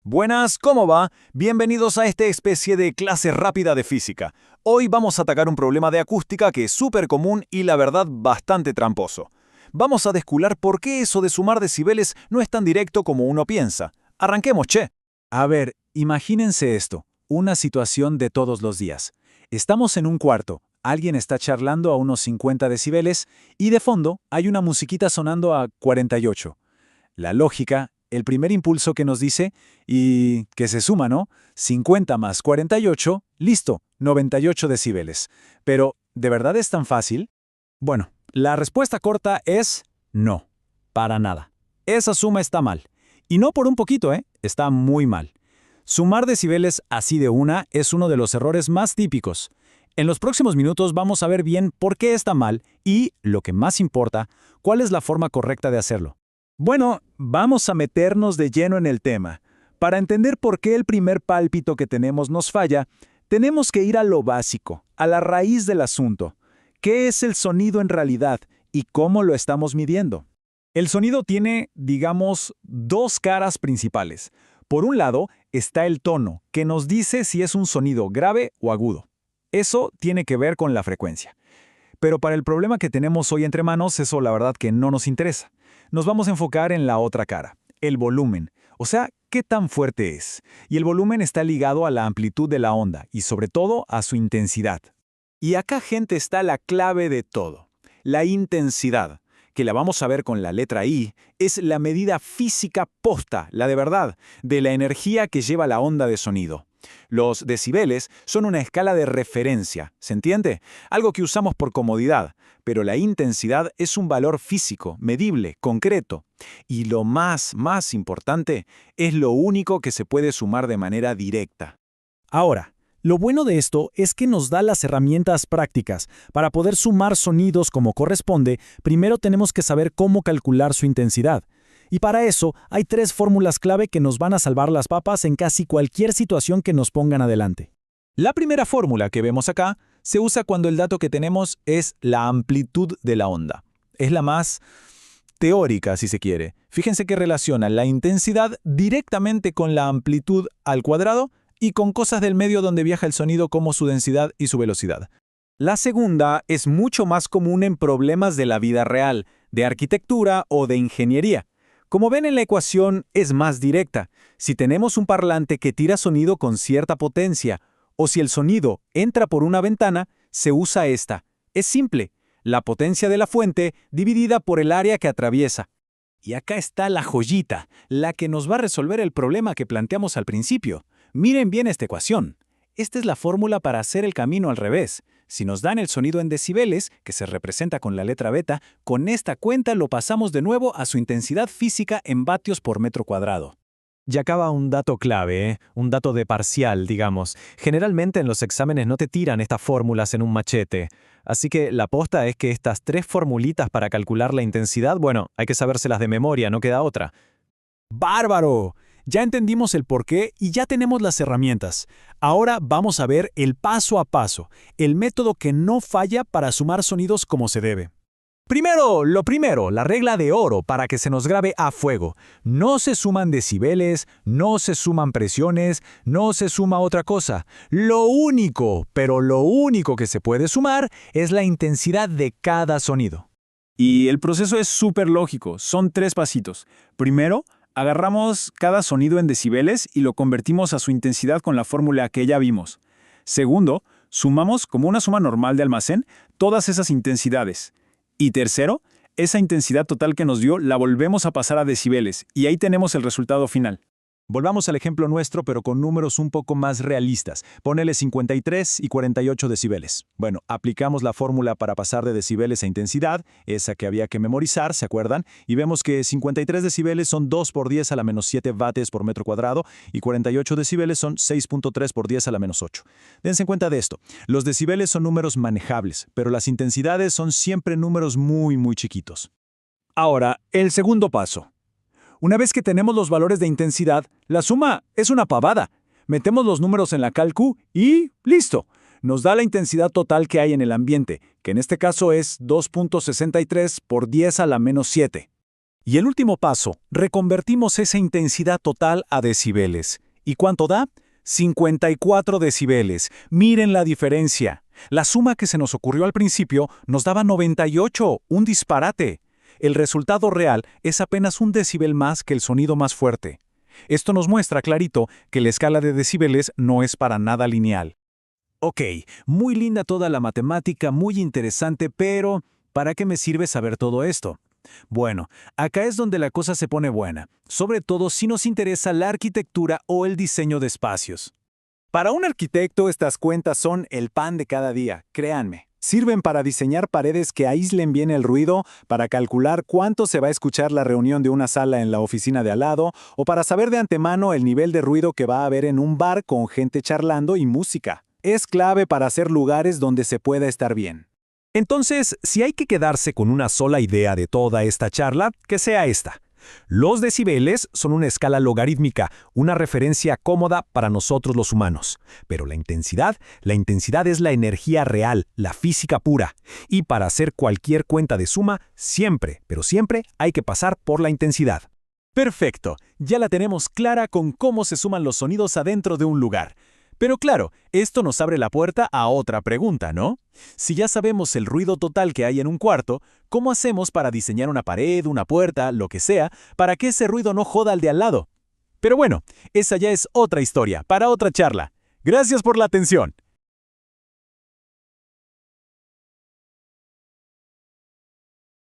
Buenas, ¿cómo va? Bienvenidos a esta especie de clase rápida de física. Hoy vamos a atacar un problema de acústica que es súper común y la verdad bastante tramposo. Vamos a descular por qué eso de sumar decibeles no es tan directo como uno piensa. Arranquemos, che. A ver, imagínense esto, una situación de todos los días. Estamos en un cuarto, alguien está charlando a unos 50 decibeles y de fondo hay una musiquita sonando a 48. La lógica, el primer impulso que nos dice, y que se suma, ¿no? 50 más 48, listo, 98 decibeles. Pero, ¿de verdad es tan fácil? Bueno, la respuesta corta es no, para nada. Esa suma está mal. Y no por un poquito, ¿eh? Está muy mal. Sumar decibeles así de una es uno de los errores más típicos. En los próximos minutos vamos a ver bien por qué está mal y, lo que más importa, cuál es la forma correcta de hacerlo. Bueno, vamos a meternos de lleno en el tema. Para entender por qué el primer pálpito que tenemos nos falla, tenemos que ir a lo básico, a la raíz del asunto. ¿Qué es el sonido en realidad y cómo lo estamos midiendo? El sonido tiene, digamos, dos caras principales. Por un lado está el tono, que nos dice si es un sonido grave o agudo. Eso tiene que ver con la frecuencia. Pero para el problema que tenemos hoy entre manos, eso la verdad que no nos interesa. Nos vamos a enfocar en la otra cara, el volumen, o sea, qué tan fuerte es. Y el volumen está ligado a la amplitud de la onda y sobre todo a su intensidad. Y acá, gente, está la clave de todo. La intensidad, que la vamos a ver con la letra I, es la medida física posta, la de verdad, de la energía que lleva la onda de sonido. Los decibeles son una escala de referencia, ¿se entiende? Algo que usamos por comodidad, pero la intensidad es un valor físico, medible, concreto. Y lo más importante, es lo único que se puede sumar de manera directa. Ahora, lo bueno de esto es que nos da las herramientas prácticas. Para poder sumar sonidos como corresponde, primero tenemos que saber cómo calcular su intensidad. Y para eso hay 3 fórmulas clave que nos van a salvar las papas en casi cualquier situación que nos pongan adelante. La primera fórmula que vemos acá se usa cuando el dato que tenemos es la amplitud de la onda. Es la más teórica, si se quiere. Fíjense que relaciona la intensidad directamente con la amplitud al cuadrado y con cosas del medio donde viaja el sonido como su densidad y su velocidad. La segunda es mucho más común en problemas de la vida real, de arquitectura o de ingeniería. Como ven en la ecuación, es más directa. Si tenemos un parlante que tira sonido con cierta potencia, o si el sonido entra por una ventana, se usa esta. Es simple, la potencia de la fuente dividida por el área que atraviesa. Y acá está la joyita, la que nos va a resolver el problema que planteamos al principio. Miren bien esta ecuación. Esta es la fórmula para hacer el camino al revés. Si nos dan el sonido en decibeles, que se representa con la letra beta, con esta cuenta lo pasamos de nuevo a su intensidad física en vatios por metro cuadrado. Y acaba un dato clave, un dato de parcial, digamos. Generalmente en los exámenes no te tiran estas fórmulas en un machete. Así que la posta es que estas 3 formulitas para calcular la intensidad, bueno, hay que sabérselas de memoria, no queda otra. ¡Bárbaro! Ya entendimos el porqué y ya tenemos las herramientas. Ahora vamos a ver el paso a paso, el método que no falla para sumar sonidos como se debe. Lo primero, la regla de oro para que se nos grabe a fuego. No se suman decibeles, no se suman presiones, no se suma otra cosa. Lo único, pero lo único que se puede sumar es la intensidad de cada sonido. Y el proceso es súper lógico, son 3 pasitos. Primero, agarramos cada sonido en decibeles y lo convertimos a su intensidad con la fórmula que ya vimos. Segundo, sumamos, como una suma normal de almacén, todas esas intensidades. Y tercero, esa intensidad total que nos dio la volvemos a pasar a decibeles y ahí tenemos el resultado final. Volvamos al ejemplo nuestro, pero con números un poco más realistas. Ponele 53 y 48 decibeles. Bueno, aplicamos la fórmula para pasar de decibeles a intensidad, esa que había que memorizar, ¿se acuerdan? Y vemos que 53 decibeles son 2 por 10 a la menos 7 vatios por metro cuadrado y 48 decibeles son 6.3 por 10 a la menos 8. Dense cuenta de esto. Los decibeles son números manejables, pero las intensidades son siempre números muy chiquitos. Ahora, el segundo paso. Una vez que tenemos los valores de intensidad, la suma es una pavada. Metemos los números en la calcu y ¡listo! Nos da la intensidad total que hay en el ambiente, que en este caso es 2.63 por 10 a la menos 7. Y el último paso, reconvertimos esa intensidad total a decibeles. ¿Y cuánto da? 54 decibeles. Miren la diferencia. La suma que se nos ocurrió al principio nos daba 98, un disparate. El resultado real es apenas un decibel más que el sonido más fuerte. Esto nos muestra clarito que la escala de decibeles no es para nada lineal. Ok, muy linda toda la matemática, muy interesante, pero ¿para qué me sirve saber todo esto? Bueno, acá es donde la cosa se pone buena, sobre todo si nos interesa la arquitectura o el diseño de espacios. Para un arquitecto estas cuentas son el pan de cada día, créanme. Sirven para diseñar paredes que aíslen bien el ruido, para calcular cuánto se va a escuchar la reunión de una sala en la oficina de al lado, o para saber de antemano el nivel de ruido que va a haber en un bar con gente charlando y música. Es clave para hacer lugares donde se pueda estar bien. Entonces, si hay que quedarse con una sola idea de toda esta charla, que sea esta. Los decibeles son una escala logarítmica, una referencia cómoda para nosotros los humanos. Pero la intensidad es la energía real, la física pura. Y para hacer cualquier cuenta de suma, siempre, pero siempre hay que pasar por la intensidad. Perfecto, ya la tenemos clara con cómo se suman los sonidos adentro de un lugar. Pero claro, esto nos abre la puerta a otra pregunta, ¿no? Si ya sabemos el ruido total que hay en un cuarto, ¿cómo hacemos para diseñar una pared, una puerta, lo que sea, para que ese ruido no joda al de al lado? Pero bueno, esa ya es otra historia, para otra charla. Gracias por la atención.